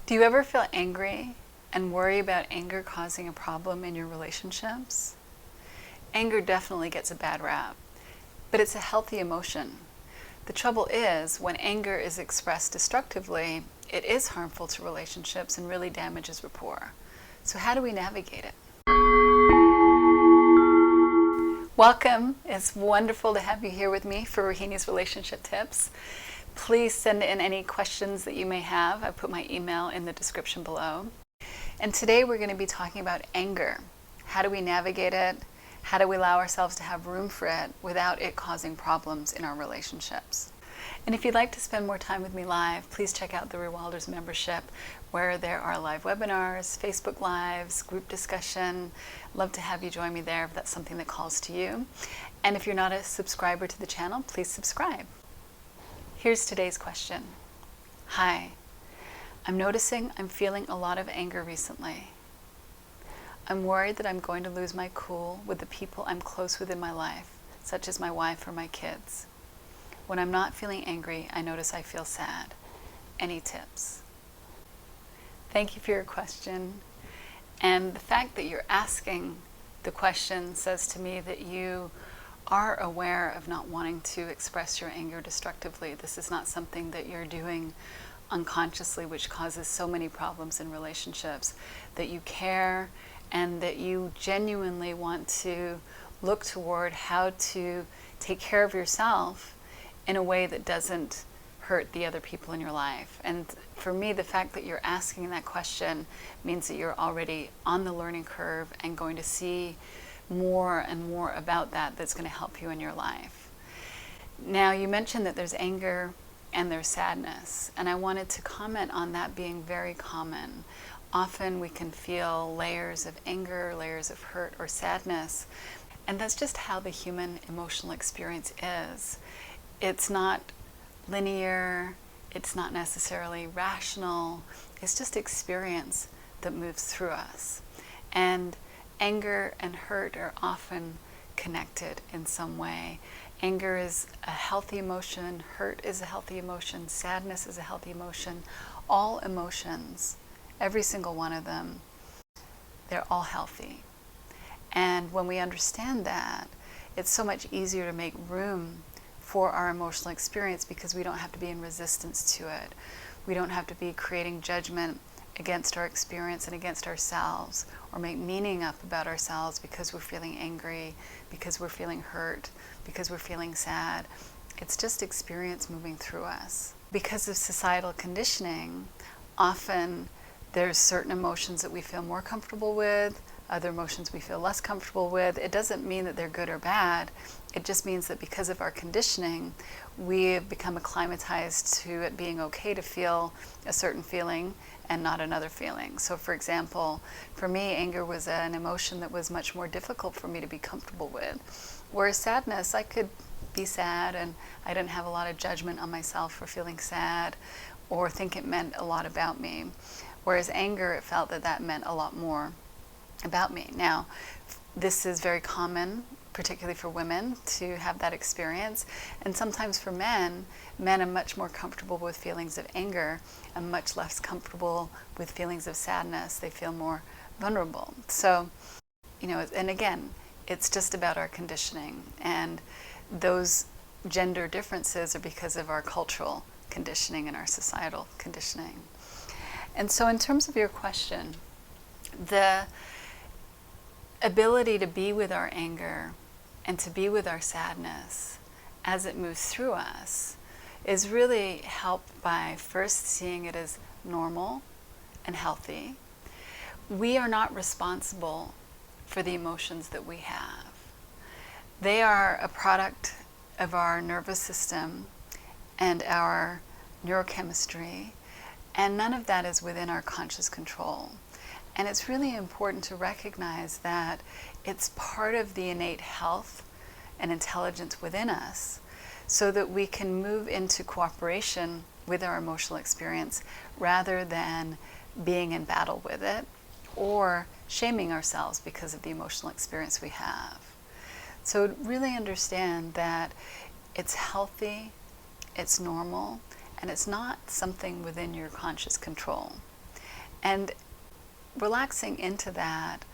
Do you ever feel angry and worry about anger causing a problem in your relationships? Anger definitely gets a bad rap, but it's a healthy emotion. The trouble is, when anger is expressed destructively, it is harmful to relationships and really damages rapport. So how do we navigate it? Welcome. It's wonderful to have you here with me for Rohini's Relationship Tips. Please send in any questions that you may have. I put my email in the description below. And today we're going to be talking about anger. How do we navigate it? How do we allow ourselves to have room for it without it causing problems in our relationships? And if you'd like to spend more time with me live, please check out the Rewilders membership, where there are live webinars, Facebook Lives, group discussion. Love to have you join me there if that's something that calls to you. And if you're not a subscriber to the channel, please subscribe. Here's today's question. Hi, I'm noticing I'm feeling a lot of anger recently. I'm worried that I'm going to lose my cool with the people I'm close with in my life, such as my wife or my kids. When I'm not feeling angry, I notice I feel sad. Any tips? Thank you for your question. And the fact that you're asking the question says to me that you are aware of not wanting to express your anger destructively. This is not something that you're doing unconsciously, which causes so many problems in relationships, that you care and that you genuinely want to look toward how to take care of yourself in a way that doesn't hurt the other people in your life. And for me, the fact that you're asking that question means that you're already on the learning curve and going to see more and more about that that's going to help you in your life. Now, you mentioned that there's anger and there's sadness, and I wanted to comment on that being very common. Often we can feel layers of anger, layers of hurt or sadness, and that's just how the human emotional experience is. It's not linear, it's not necessarily rational, it's just experience that moves through us. And anger and hurt are often connected in some way. Anger is a healthy emotion, hurt is a healthy emotion, sadness is a healthy emotion. All emotions, every single one of them, they're all healthy. And when we understand that, it's so much easier to make room for our emotional experience because we don't have to be in resistance to it. We don't have to be creating judgment against our experience and against ourselves, or make meaning up about ourselves because we're feeling angry, because we're feeling hurt, because we're feeling sad. It's just experience moving through us. Because of societal conditioning, often there's certain emotions that we feel more comfortable with, other emotions we feel less comfortable with. It doesn't mean that they're good or bad. It just means that because of our conditioning, we've become acclimatized to it being okay to feel a certain feeling and not another feeling. So for example, for me, anger was an emotion that was much more difficult for me to be comfortable with. Whereas sadness, I could be sad and I didn't have a lot of judgment on myself for feeling sad or think it meant a lot about me. Whereas anger, it felt that that meant a lot more about me. Now, this is very common, particularly for women, to have that experience. And sometimes for men are much more comfortable with feelings of anger and much less comfortable with feelings of sadness. They feel more vulnerable. So, and again, it's just about our conditioning. And those gender differences are because of our cultural conditioning and our societal conditioning. And so in terms of your question, the ability to be with our anger and to be with our sadness as it moves through us is really helped by first seeing it as normal and healthy. We are not responsible for the emotions that we have. They are a product of our nervous system and our neurochemistry, and none of that is within our conscious control. And it's really important to recognize that it's part of the innate health and intelligence within us so that we can move into cooperation with our emotional experience rather than being in battle with it or shaming ourselves because of the emotional experience we have. So really understand that it's healthy, it's normal, and it's not something within your conscious control. And relaxing into that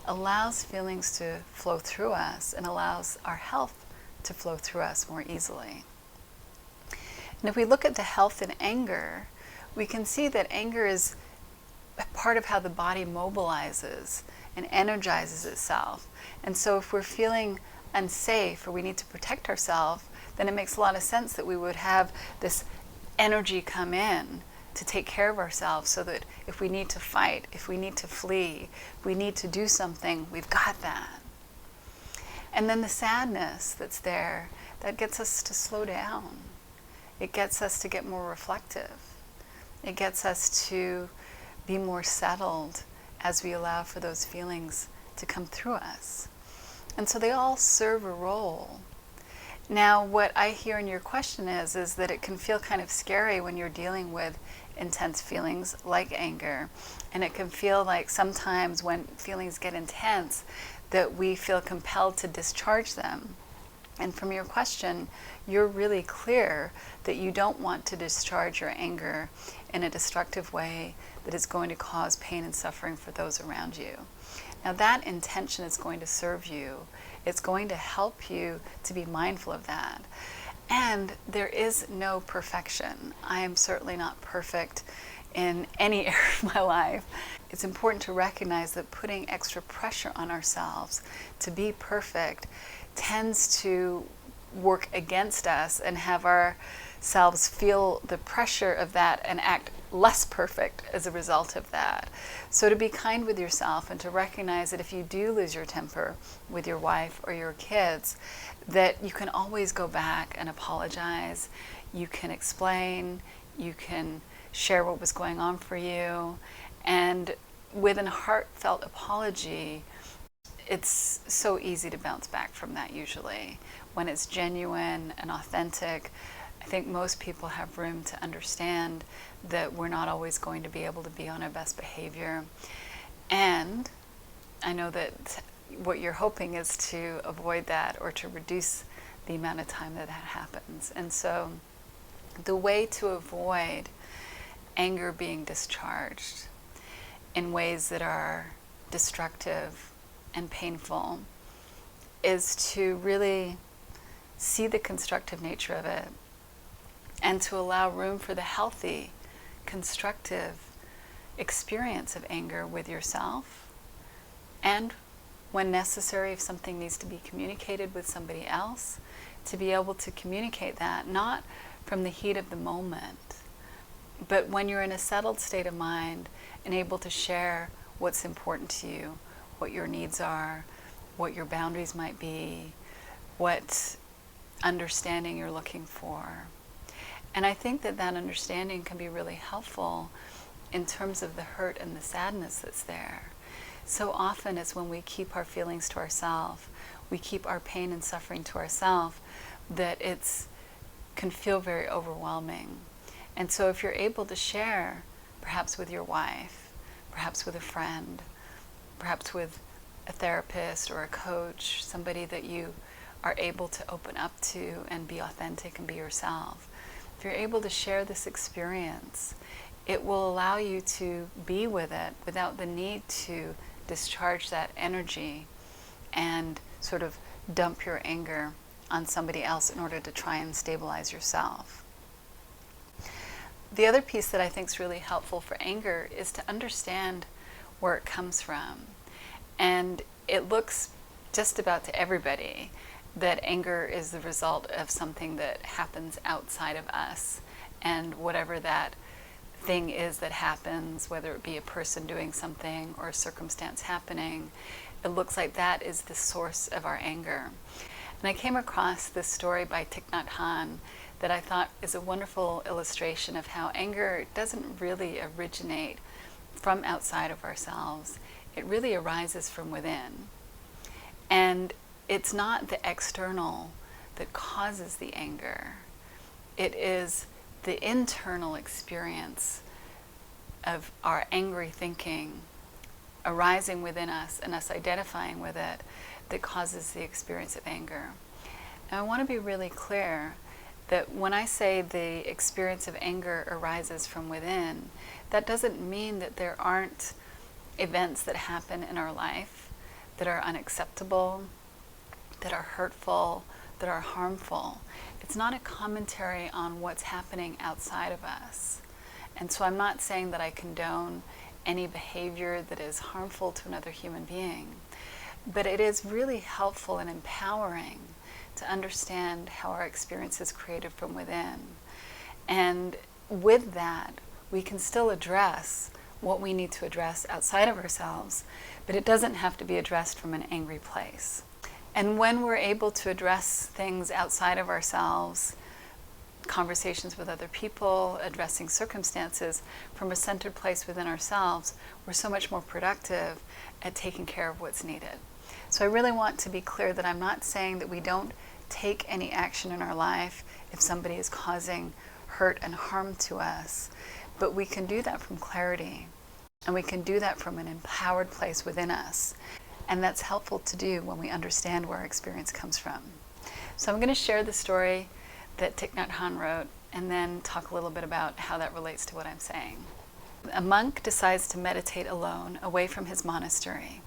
allows feelings to flow through us and allows our health to flow through us more easily. And if we look at the health in anger, we can see that anger is part of how the body mobilizes and energizes itself. And so if we're feeling unsafe or we need to protect ourselves, then it makes a lot of sense that we would have this energy come in to take care of ourselves, so that if we need to fight, if we need to flee, if we need to do something, we've got that. And then the sadness that's there, that gets us to slow down. It gets us to get more reflective. It gets us to be more settled as we allow for those feelings to come through us. And so they all serve a role. Now, what I hear in your question is that it can feel kind of scary when you're dealing with intense feelings like anger. And it can feel like sometimes when feelings get intense that we feel compelled to discharge them. And from your question, you're really clear that you don't want to discharge your anger in a destructive way that is going to cause pain and suffering for those around you. Now, that intention is going to serve you. It's going to help you to be mindful of that. And there is no perfection. I am certainly not perfect in any area of my life. It's important to recognize that putting extra pressure on ourselves to be perfect tends to work against us and have ourselves feel the pressure of that and act less perfect as a result of that. So to be kind with yourself and to recognize that if you do lose your temper with your wife or your kids, that you can always go back and apologize. You can explain, you can share what was going on for you, and with a heartfelt apology, it's so easy to bounce back from that usually. When it's genuine and authentic, I think most people have room to understand that we're not always going to be able to be on our best behavior. And I know that what you're hoping is to avoid that or to reduce the amount of time that happens. And so the way to avoid anger being discharged in ways that are destructive and painful is to really see the constructive nature of it and to allow room for the healthy, constructive experience of anger with yourself, and when necessary, if something needs to be communicated with somebody else, to be able to communicate that, not from the heat of the moment, but when you're in a settled state of mind and able to share what's important to you, what your needs are, what your boundaries might be, what understanding you're looking for. And I think that that understanding can be really helpful in terms of the hurt and the sadness that's there. So often it's when we keep our feelings to ourselves, we keep our pain and suffering to ourselves, that it's can feel very overwhelming. And so if you're able to share, perhaps with your wife, perhaps with a friend, perhaps with a therapist or a coach, somebody that you are able to open up to and be authentic and be yourself. If you're able to share this experience, it will allow you to be with it without the need to discharge that energy and sort of dump your anger on somebody else in order to try and stabilize yourself. The other piece that I think is really helpful for anger is to understand where it comes from. And it looks just about to everybody that anger is the result of something that happens outside of us. And whatever that thing is that happens, whether it be a person doing something or a circumstance happening, it looks like that is the source of our anger. And I came across this story by Thich Nhat Hanh that I thought is a wonderful illustration of how anger doesn't really originate from outside of ourselves. It really arises from within. And it's not the external that causes the anger. It is the internal experience of our angry thinking arising within us and us identifying with it that causes the experience of anger. Now I want to be really clear that when I say the experience of anger arises from within, that doesn't mean that there aren't events that happen in our life that are unacceptable, that are hurtful, that are harmful. It's not a commentary on what's happening outside of us. And so I'm not saying that I condone any behavior that is harmful to another human being, but it is really helpful and empowering to understand how our experience is created from within. And with that, we can still address what we need to address outside of ourselves, but it doesn't have to be addressed from an angry place. And when we're able to address things outside of ourselves, conversations with other people, addressing circumstances from a centered place within ourselves, we're so much more productive at taking care of what's needed. So I really want to be clear that I'm not saying that we don't take any action in our life if somebody is causing hurt and harm to us, but we can do that from clarity, and we can do that from an empowered place within us. And that's helpful to do when we understand where our experience comes from. So I'm going to share the story that Thich Nhat Hanh wrote, and then talk a little bit about how that relates to what I'm saying. A monk decides to meditate alone, away from his monastery.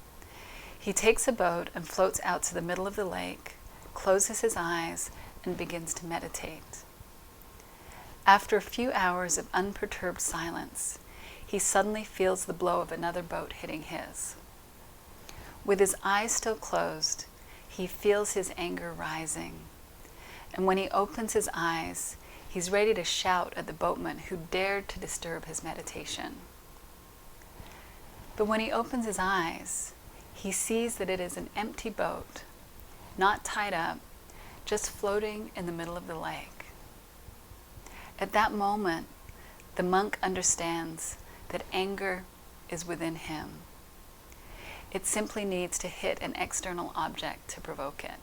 He takes a boat and floats out to the middle of the lake, closes his eyes, and begins to meditate. After a few hours of unperturbed silence, he suddenly feels the blow of another boat hitting his. With his eyes still closed, he feels his anger rising. And when he opens his eyes, he's ready to shout at the boatman who dared to disturb his meditation. But when he opens his eyes, he sees that it is an empty boat, not tied up, just floating in the middle of the lake. At that moment, the monk understands that anger is within him. It simply needs to hit an external object to provoke it.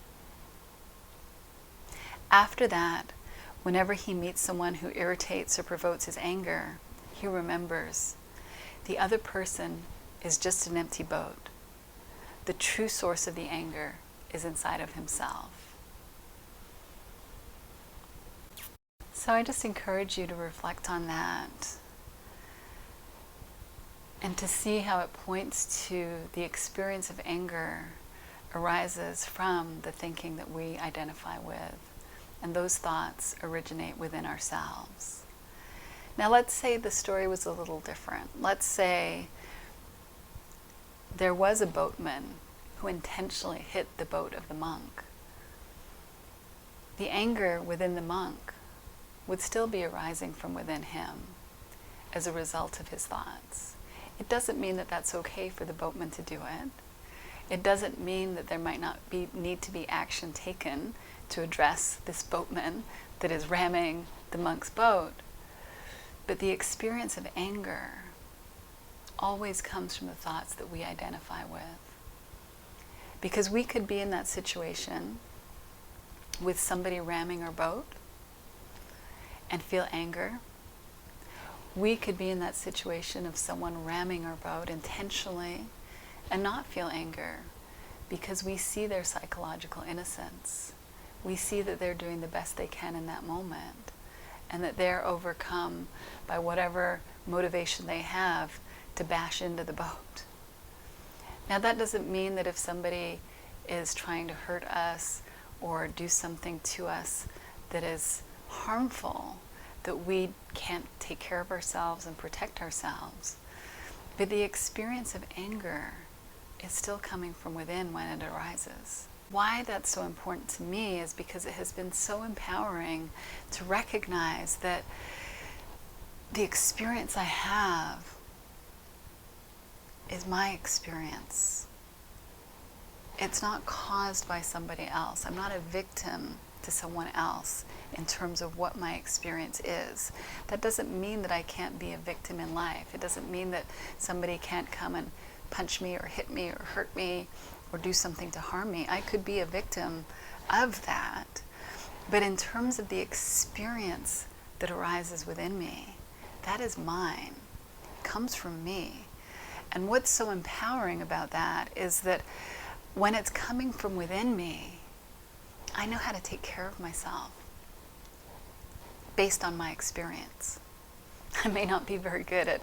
After that, whenever he meets someone who irritates or provokes his anger, he remembers the other person is just an empty boat. The true source of the anger is inside of himself. So I just encourage you to reflect on that and to see how it points to the experience of anger arises from the thinking that we identify with, and those thoughts originate within ourselves. Now let's say the story was a little different. Let's say there was a boatman who intentionally hit the boat of the monk. The anger within the monk would still be arising from within him as a result of his thoughts. It doesn't mean that that's okay for the boatman to do it. It doesn't mean that there might not need to be action taken to address this boatman that is ramming the monk's boat. But the experience of anger always comes from the thoughts that we identify with. Because we could be in that situation with somebody ramming our boat and feel anger. We could be in that situation of someone ramming our boat intentionally and not feel anger because we see their psychological innocence. We see that they're doing the best they can in that moment and that they're overcome by whatever motivation they have to bash into the boat. Now that doesn't mean that if somebody is trying to hurt us or do something to us that is harmful, that we can't take care of ourselves and protect ourselves. But the experience of anger is still coming from within when it arises. Why that's so important to me is because it has been so empowering to recognize that the experience I have is my experience. It's not caused by somebody else. I'm not a victim to someone else in terms of what my experience is. That doesn't mean that I can't be a victim in life. It doesn't mean that somebody can't come and punch me or hit me or hurt me or do something to harm me. I could be a victim of that. But in terms of the experience that arises within me, that is mine. It comes from me. And what's so empowering about that is that when it's coming from within me, I know how to take care of myself. based on my experience. I may not be very good at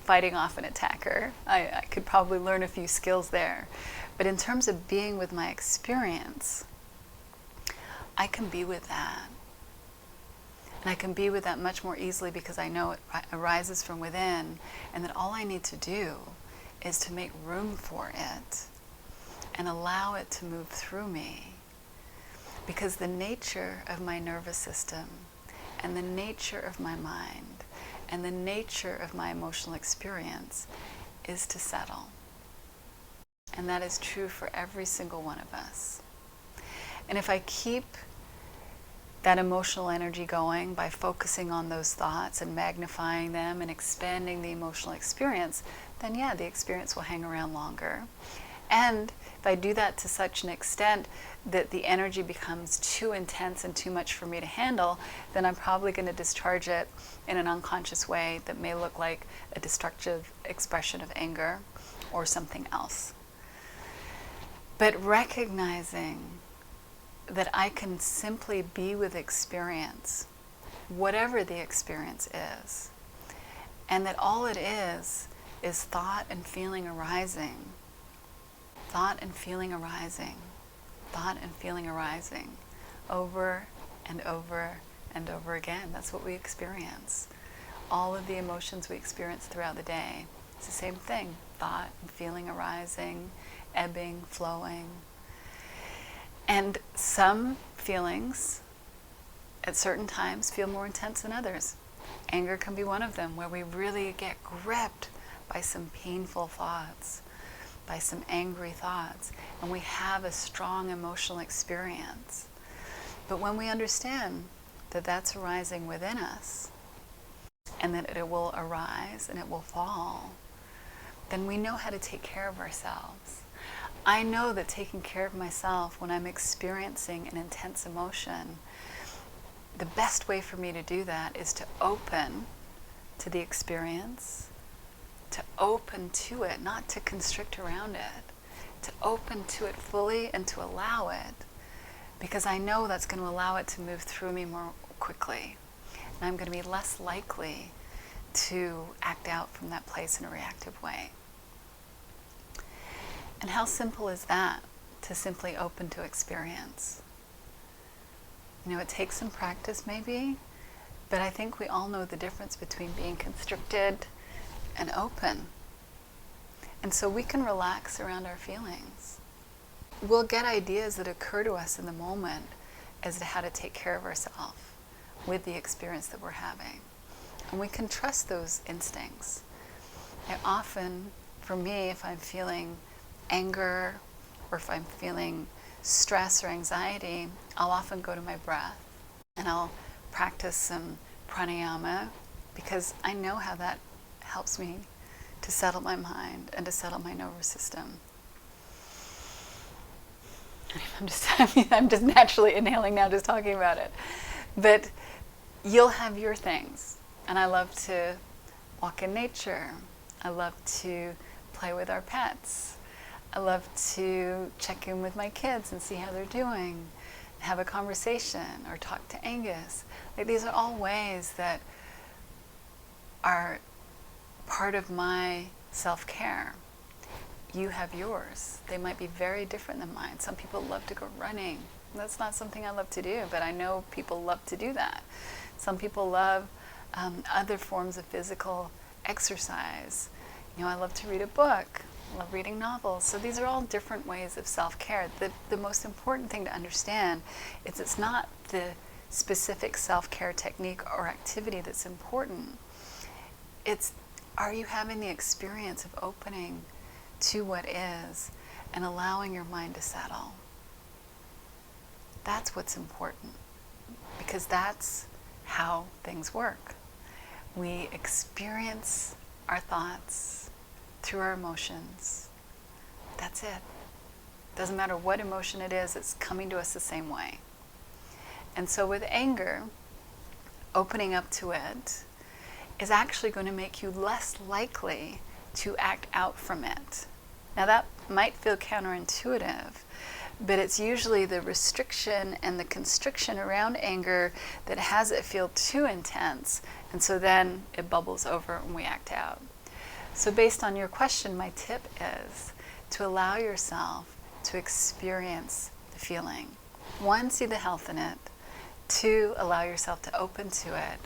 fighting off an attacker. I could probably learn a few skills there. But in terms of being with my experience, I can be with that. And I can be with that much more easily because I know it arises from within, and that all I need to do is to make room for it and allow it to move through me. Because the nature of my nervous system and the nature of my mind and the nature of my emotional experience is to settle. And that is true for every single one of us. And if I keep that emotional energy going by focusing on those thoughts and magnifying them and expanding the emotional experience, then yeah, the experience will hang around longer. And if I do that to such an extent that the energy becomes too intense and too much for me to handle, then I'm probably going to discharge it in an unconscious way that may look like a destructive expression of anger or something else. But recognizing that I can simply be with experience, whatever the experience is, and that all it is thought and feeling arising, thought and feeling arising, thought and feeling arising, over and over and over again. That's what we experience. All of the emotions we experience throughout the day, it's the same thing. Thought and feeling arising, ebbing, flowing. And some feelings at certain times feel more intense than others. Anger can be one of them, where we really get gripped by some painful thoughts, by some angry thoughts, and we have a strong emotional experience. But when we understand that that's arising within us, and that it will arise and it will fall, then we know how to take care of ourselves. I know that taking care of myself when I'm experiencing an intense emotion, the best way for me to do that is to open to the experience, to open to it, not to constrict around it, to open to it fully and to allow it, because I know that's going to allow it to move through me more quickly. And I'm going to be less likely to act out from that place in a reactive way. And how simple is that, to simply open to experience? You know, it takes some practice maybe, but I think we all know the difference between being constricted and open. And so we can relax around our feelings. We'll get ideas that occur to us in the moment as to how to take care of ourselves with the experience that we're having. And we can trust those instincts. And often, for me, if I'm feeling anger or if I'm feeling stress or anxiety, I'll often go to my breath and I'll practice some pranayama, because I know how that helps me to settle my mind and to settle my nervous system. I'm just naturally inhaling now just talking about it. But you'll have your things. And I love to walk in nature. I love to play with our pets. I love to check in with my kids and see how they're doing, have a conversation, or talk to Angus. Like, these are all ways that are part of my self-care. You have yours. They might be very different than mine. Some people love to go running. That's not something I love to do, but I know people love to do that. Some people love other forms of physical exercise. You know, I love to read a book. I love reading novels. So these are all different ways of self-care. The most important thing to understand is it's not the specific self-care technique or activity that's important. It's, are you having the experience of opening to what is and allowing your mind to settle? That's what's important, because that's how things work. We experience our thoughts through our emotions. That's it. Doesn't matter what emotion it is, it's coming to us the same way. And so with anger, opening up to it is actually going to make you less likely to act out from it. Now that might feel counterintuitive, But it's usually the restriction and the constriction around anger that has it feel too intense. And so then it bubbles over and we act out. So based on your question, my tip is to allow yourself to experience the feeling. 1, see the health in it. 2, allow yourself to open to it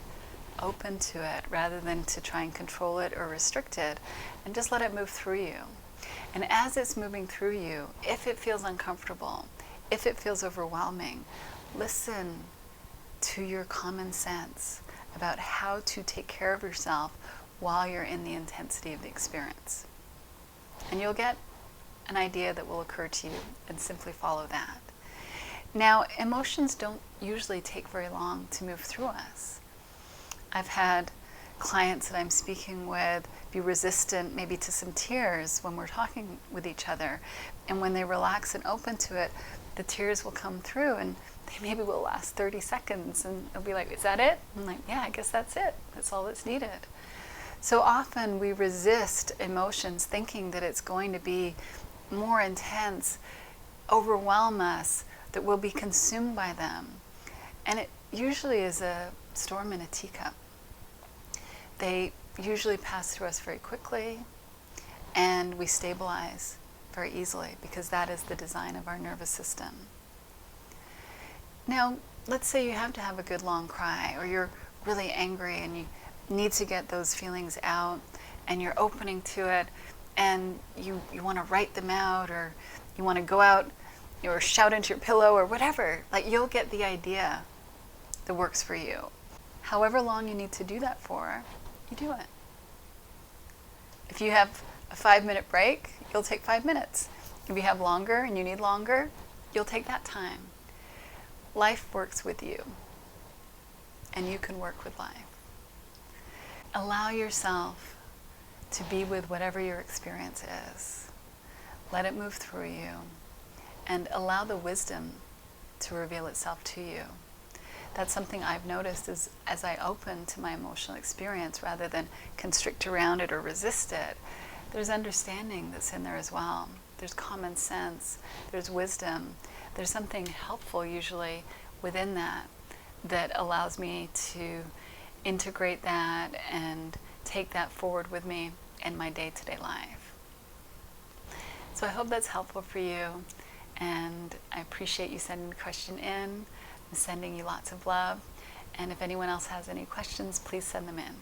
rather than to try and control it or restrict it, and just let it move through you. And as it's moving through you, if it feels uncomfortable, if it feels overwhelming, listen to your common sense about how to take care of yourself while you're in the intensity of the experience. And you'll get an idea that will occur to you, and simply follow that. Now, emotions don't usually take very long to move through us. I've had clients that I'm speaking with be resistant maybe to some tears when we're talking with each other. And when they relax and open to it, the tears will come through, and they maybe will last 30 seconds. And they'll be like, is that it? I'm like, yeah, I guess that's it. That's all that's needed. So often we resist emotions thinking that it's going to be more intense, overwhelm us, that we'll be consumed by them. And it usually is a storm in a teacup. They usually pass through us very quickly, and we stabilize very easily because that is the design of our nervous system. Now, let's say you have to have a good long cry, or you're really angry and you need to get those feelings out, and you're opening to it, and you want to write them out, or you want to go out or shout into your pillow or whatever. Like, you'll get the idea that works for you. However long you need to do that for, you do it. If you have a 5-minute break, you'll take 5 minutes. If you have longer and you need longer, you'll take that time. Life works with you, and you can work with life. Allow yourself to be with whatever your experience is. Let it move through you, and allow the wisdom to reveal itself to you. That's something I've noticed is as I open to my emotional experience rather than constrict around it or resist it, there's understanding that's in there as well. There's common sense, there's wisdom, there's something helpful usually within that that allows me to integrate that and take that forward with me in my day-to-day life. So I hope that's helpful for you, and I appreciate you sending the question in. I'm sending you lots of love, and if anyone else has any questions, please send them in.